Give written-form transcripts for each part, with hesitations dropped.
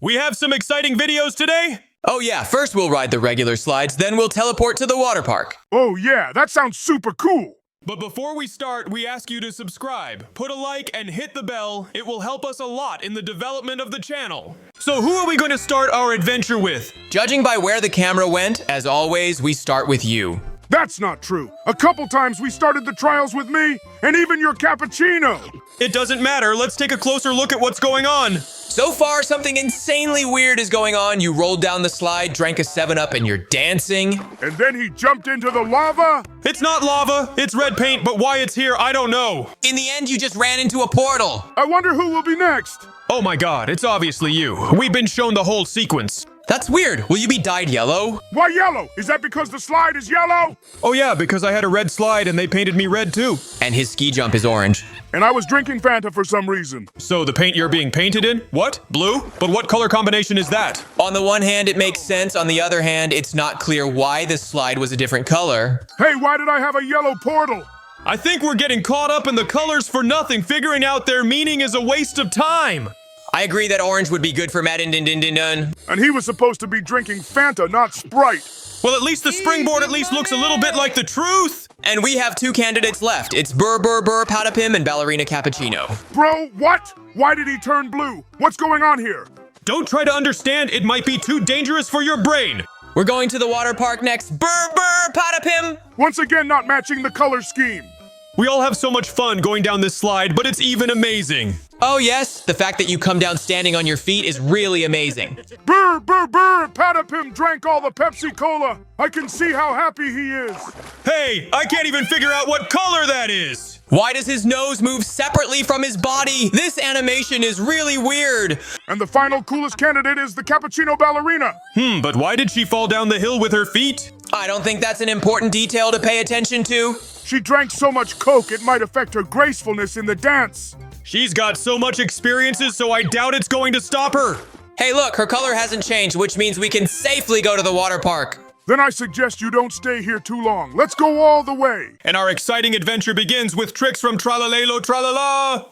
We have some exciting videos today. Oh yeah, first we'll ride the regular slides, then we'll teleport to the water park. Oh yeah, that sounds super cool. But before we start, we ask you to subscribe, put a like, and hit the bell. It will help us a lot in the development of the channel. So who are we going to start our adventure with? Judging by where the camera went, as always, we start with you. That's not true. A couple times we started the trials with me, and even your cappuccino. It doesn't matter. Let's take a closer look at what's going on. So far, something insanely weird is going on. You rolled down the slide, drank a 7-Up, and you're dancing. And then he jumped into the lava? It's not lava, it's red paint, but why it's here, I don't know. In the end, you just ran into a portal. I wonder who will be next. Oh my god, it's obviously you. We've been shown the whole sequence. That's weird. Will you be dyed yellow? Why yellow? Is that because the slide is yellow? Oh yeah, because I had a red slide and they painted me red too. And his ski jump is orange. And I was drinking Fanta for some reason. So the paint you're being painted in? What? Blue? But what color combination is that? On the one hand, it makes sense. On the other hand, it's not clear why this slide was a different color. Hey, why did I have a yellow portal? I think we're getting caught up in the colors for nothing. Figuring out their meaning is a waste of time. I agree that orange would be good for Madden. And he was supposed to be drinking Fanta, not Sprite. Well, at least the springboard at least looks a little bit like the truth. And we have 2 candidates left. It's Burr Patapim and Ballerina Cappuccino. Bro, what? Why did he turn blue? What's going on here? Don't try to understand. It might be too dangerous for your brain. We're going to the water park next. Burr Patapim. Once again, not matching the color scheme. We all have so much fun going down this slide, but it's even amazing. Oh yes, the fact that you come down standing on your feet is really amazing. Burr, Patapim drank all the Pepsi-Cola. I can see how happy he is. Hey, I can't even figure out what color that is. Why does his nose move separately from his body? This animation is really weird. And the final coolest candidate is the Cappuccino Ballerina. But why did she fall down the hill with her feet? I don't think that's an important detail to pay attention to. She drank so much Coke, it might affect her gracefulness in the dance. She's got so much experiences, so I doubt it's going to stop her. Hey look, her color hasn't changed, which means we can safely go to the water park. Then I suggest you don't stay here too long. Let's go all the way. And our exciting adventure begins with tricks from Tralalelo Tralala.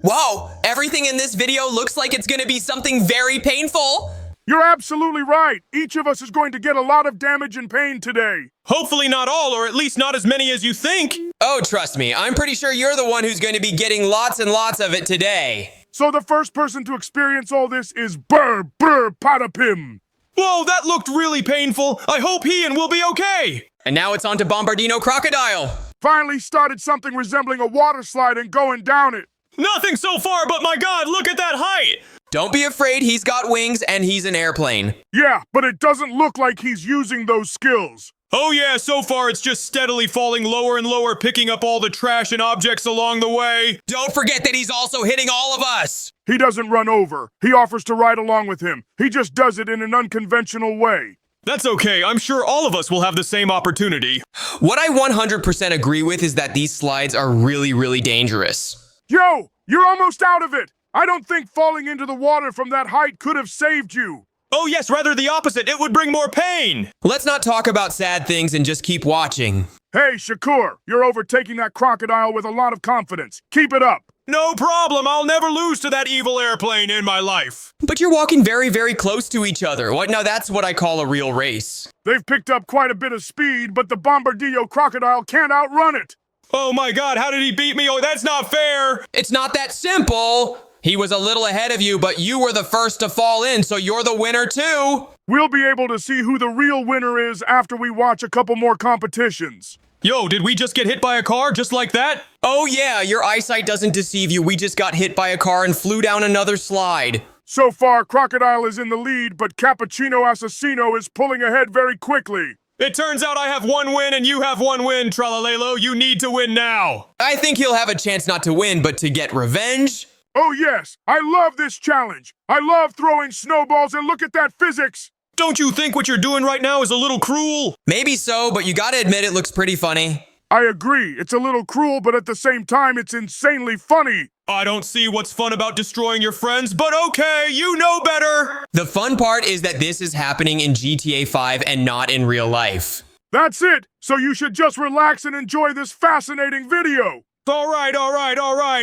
Whoa, everything in this video looks like it's gonna be something very painful. You're absolutely right. Each of us is going to get a lot of damage and pain today. Hopefully not all, or at least not as many as you think. Oh, trust me, I'm pretty sure you're the one who's going to be getting lots and lots of it today. So the first person to experience all this is Burr Patapim. Whoa, that looked really painful. I hope he and will be okay. And now it's on to Bombardino Crocodile. Finally started something resembling a water slide and going down it. Nothing so far, but my god, look at that height. Don't be afraid, he's got wings and he's an airplane. Yeah, but it doesn't look like he's using those skills. Oh yeah, so far it's just steadily falling lower and lower, picking up all the trash and objects along the way. Don't forget that he's also hitting all of us. He doesn't run over. He offers to ride along with him. He just does it in an unconventional way. That's okay, I'm sure all of us will have the same opportunity. What I 100% agree with is that these slides are really dangerous. Yo, you're almost out of it. I don't think falling into the water from that height could have saved you. Oh yes, rather the opposite. It would bring more pain. Let's not talk about sad things and just keep watching. Hey, Shakur, you're overtaking that crocodile with a lot of confidence. Keep it up. No problem. I'll never lose to that evil airplane in my life. But you're walking very close to each other. What? Now that's what I call a real race. They've picked up quite a bit of speed, but the Bombardillo crocodile can't outrun it. Oh my god, how did he beat me? Oh, that's not fair. It's not that simple. He was a little ahead of you, but you were the first to fall in, so you're the winner too. We'll be able to see who the real winner is after we watch a couple more competitions. Yo, did we just get hit by a car just like that? Oh yeah, your eyesight doesn't deceive you. We just got hit by a car and flew down another slide. So far, Crocodile is in the lead, but Cappuccino Assassino is pulling ahead very quickly. It turns out I have 1 win and you have 1 win, Tralalelo. You need to win now. I think he'll have a chance not to win, but to get revenge. Oh yes, I love this challenge. I love throwing snowballs, and look at that physics. Don't you think what you're doing right now is a little cruel? Maybe so, but you gotta admit it looks pretty funny. I agree. It's a little cruel, but at the same time, it's insanely funny. I don't see what's fun about destroying your friends, but okay, you know better. The fun part is that this is happening in GTA 5 and not in real life. That's it. So you should just relax and enjoy this fascinating video. All right.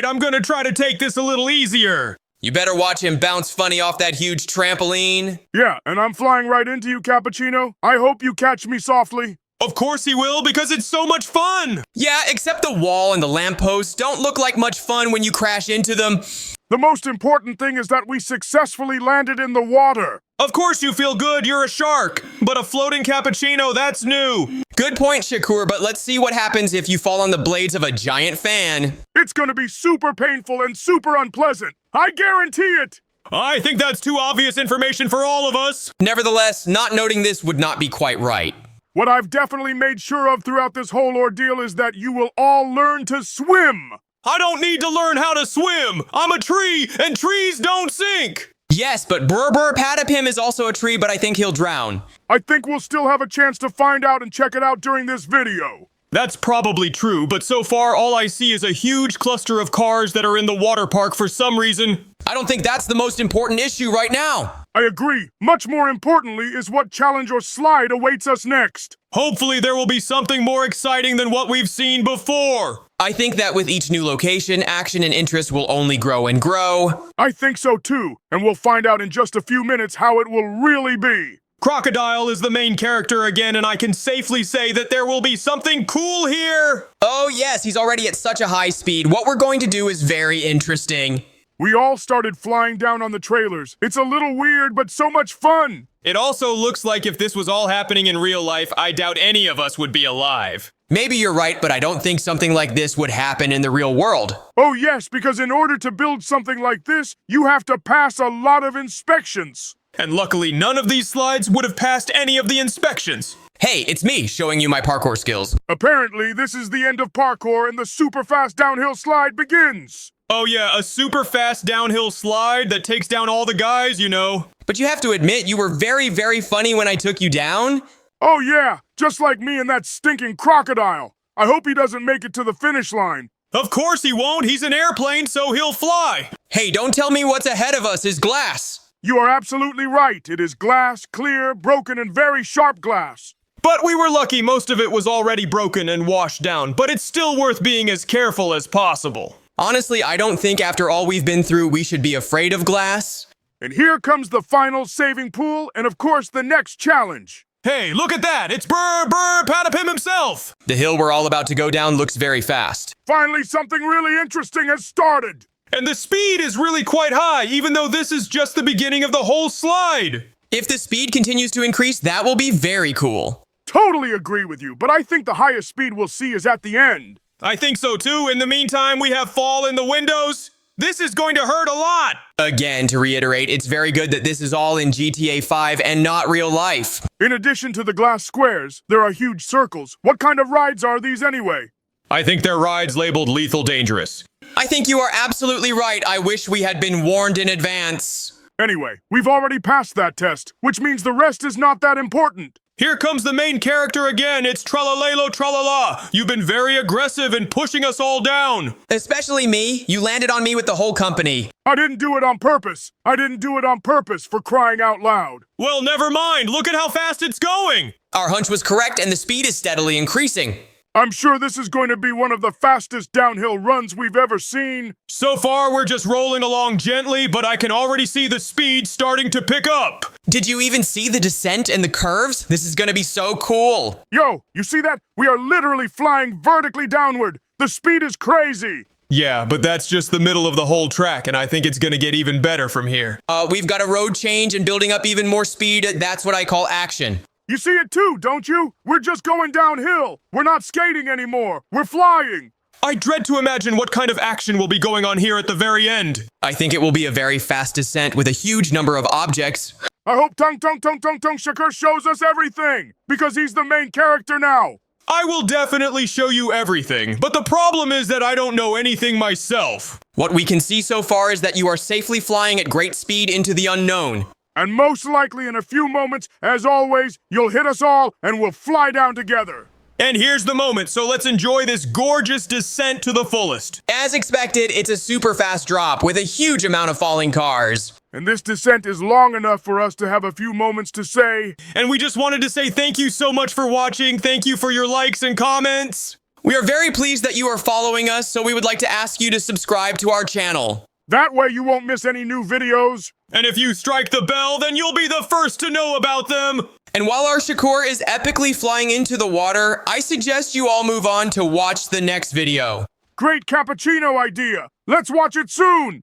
I'm gonna try to take this a little easier. You better watch him bounce funny off that huge trampoline. Yeah, and I'm flying right into you, Cappuccino. I hope you catch me softly. Of course he will, because it's so much fun! Yeah, except the wall and the lampposts don't look like much fun when you crash into them. The most important thing is that we successfully landed in the water. Of course you feel good, you're a shark. But a floating cappuccino, that's new. Good point, Shakur, but let's see what happens if you fall on the blades of a giant fan. It's gonna be super painful and super unpleasant. I guarantee it. I think that's too obvious information for all of us. Nevertheless, not noting this would not be quite right. What I've definitely made sure of throughout this whole ordeal is that you will all learn to swim. I don't need to learn how to swim. I'm a tree, and trees don't sink. Yes, but Brr Patapim is also a tree, but I think he'll drown. I think we'll still have a chance to find out and check it out during this video. That's probably true, but so far all I see is a huge cluster of cars that are in the water park for some reason. I don't think that's the most important issue right now. I agree. Much more importantly is what challenge or slide awaits us next. Hopefully there will be something more exciting than what we've seen before. I think that with each new location, action and interest will only grow and grow. I think so too, and we'll find out in just a few minutes how it will really be. Crocodile is the main character again, and I can safely say that there will be something cool here. Oh yes, he's already at such a high speed. What we're going to do is very interesting. We all started flying down on the trailers. It's a little weird, but so much fun. It also looks like if this was all happening in real life, I doubt any of us would be alive. Maybe you're right, but I don't think something like this would happen in the real world. Oh yes, because in order to build something like this, you have to pass a lot of inspections. And luckily, none of these slides would have passed any of the inspections. Hey, it's me showing you my parkour skills. Apparently, this is the end of parkour and the super fast downhill slide begins. Oh yeah, a super fast downhill slide that takes down all the guys, you know. But you have to admit, you were very, very funny when I took you down. Oh yeah, just like me and that stinking crocodile. I hope he doesn't make it to the finish line. Of course he won't, he's an airplane, so he'll fly. Hey, don't tell me what's ahead of us is glass. You are absolutely right. It is glass, clear, broken, and very sharp glass. But we were lucky most of it was already broken and washed down, but it's still worth being as careful as possible. Honestly, I don't think after all we've been through, we should be afraid of glass. And here comes the final saving pool, and of course the next challenge. Hey, look at that! It's Brr Patapim himself! The hill we're all about to go down looks very fast. Finally, something really interesting has started. And the speed is really quite high, even though this is just the beginning of the whole slide. If the speed continues to increase, that will be very cool. Totally agree with you, but I think the highest speed we'll see is at the end. I think so too. In the meantime, we have fall in the windows. This is going to hurt a lot. Again, to reiterate, it's very good that this is all in GTA 5 and not real life. In addition to the glass squares, there are huge circles. What kind of rides are these anyway? I think they're rides labeled lethal dangerous. I think you are absolutely right. I wish we had been warned in advance. Anyway, we've already passed that test, which means the rest is not that important. Here comes the main character again. It's Tralalelo Tralala. You've been very aggressive in pushing us all down. Especially me. You landed on me with the whole company. I didn't do it on purpose. I didn't do it on purpose, for crying out loud. Well, never mind. Look at how fast it's going. Our hunch was correct and the speed is steadily increasing. I'm sure this is going to be one of the fastest downhill runs we've ever seen. So far, we're just rolling along gently, but I can already see the speed starting to pick up. Did you even see the descent and the curves? This is gonna be so cool. Yo, you see that? We are literally flying vertically downward. The speed is crazy. Yeah, but that's just the middle of the whole track, and I think it's gonna get even better from here. We've got a road change and building up even more speed. That's what I call action. You see it too, don't you? We're just going downhill. We're not skating anymore. We're flying. I dread to imagine what kind of action will be going on here at the very end. I think it will be a very fast descent with a huge number of objects. I hope Tung Tung Sahur shows us everything, because he's the main character now. I will definitely show you everything, but the problem is that I don't know anything myself. What we can see so far is that you are safely flying at great speed into the unknown. And most likely in a few moments, as always, you'll hit us all and we'll fly down together. And here's the moment, so let's enjoy this gorgeous descent to the fullest. As expected, it's a super fast drop with a huge amount of falling cars. And this descent is long enough for us to have a few moments to say, and we just wanted to say thank you so much for watching. Thank you for your likes and comments. We are very pleased that you are following us, so we would like to ask you to subscribe to our channel. That way you won't miss any new videos. And if you strike the bell, then you'll be the first to know about them. And while our Shakur is epically flying into the water, I suggest you all move on to watch the next video. Great cappuccino idea. Let's watch it soon.